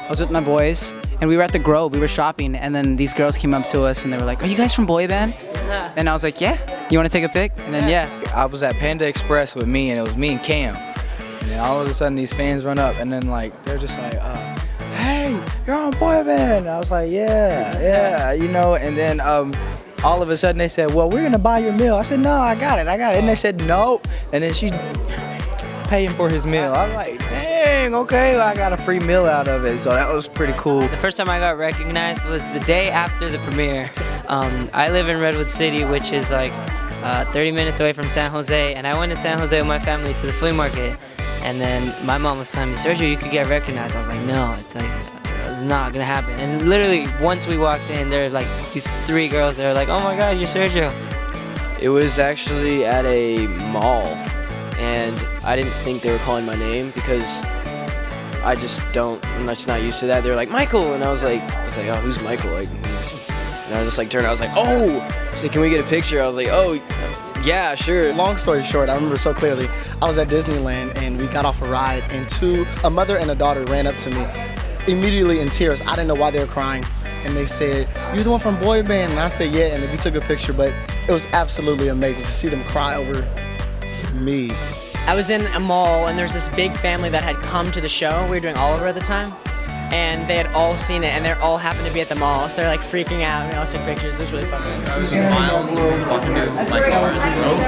I was with my boys, and we were at the Grove. We were shopping, and then these girls came up to us, and they were like, "Are you guys from boy band?" And I was like, "Yeah. You want to take a pic?" And then I was at Panda Express with me, and it was me and Cam. And then all of a sudden, these fans run up, and then like they're just like, "Hey, you're on boy band." And I was like, "Yeah, you know." And then all of a sudden they said, "Well, we're gonna buy your meal." I said, "No, I got it." And they said, "No." And then she paid him for his meal. I was like, "Dang, okay, well, I got a free meal out of it." So that was pretty cool. The first time I got recognized was the day after the premiere. I live in Redwood City, which is like 30 minutes away from San Jose, and I went to San Jose with my family to the flea market, and then my mom was telling me, "Sergio, you could get recognized." I was like, "No, it's not gonna happen." And literally, once we walked in, there were like these 3 girls that were like, "Oh my God, you're Sergio." It was actually at a mall, and I didn't think they were calling my name because I'm just not used to that. They were like, "Michael," and I was like, "Oh, who's Michael?" Like, and I was just like turned. I was like, "Oh," I said, "Can we get a picture?" I was like, "Oh, yeah, sure." Long story short, I remember so clearly. I was at Disneyland and we got off a ride, and a mother and a daughter ran up to me, immediately in tears. I didn't know why they were crying, and they said, "You're the one from boy band?" And I said, "Yeah," and then we took a picture. But it was absolutely amazing to see them cry over me. I was in a mall, and there's this big family that had come to the show. We were doing Oliver at the time, and they had all seen it, and they all happened to be at the mall, so they're like freaking out, and we all took pictures. It was really fun. I was with Miles, and we were walking to my car in the Grove,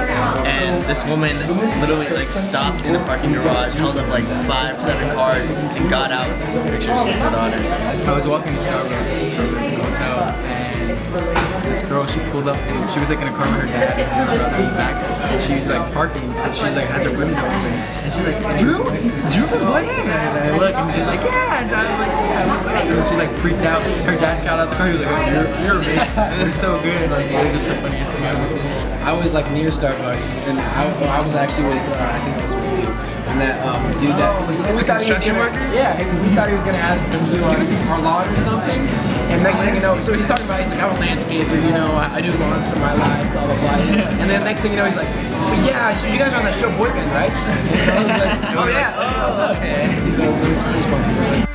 and this woman literally like stopped in the parking garage, held up like 5, 7 cars, and got out and took some pictures with her daughters. I was walking to Starbucks from the hotel, and this girl, she pulled up, and she was like in a car with her dad and her brother in the back, and she was like parking, and she like has her window open, and she's like, Drew from boy band?" And I look, and she's like, "Yeah," and I was like, "Yeah, what's up?" And she like freaked out. Her dad got out the car, he was like, "Oh, you're amazing." It was so good. Like, it was just the funniest thing ever. I was like near Starbucks, and I was actually with, I think I was with you, and that dude that we thought he was we thought he was gonna ask them to do our lawn or something, and next thing you know, so he's talking about, he's like, "I'm a landscaper, you know, I do lawns for my life, blah blah blah," and then next thing you know, he's like, "Yeah, so you guys are on that show Boy Band, right?" And I was like, "Oh yeah, what's up, man?" It was fun.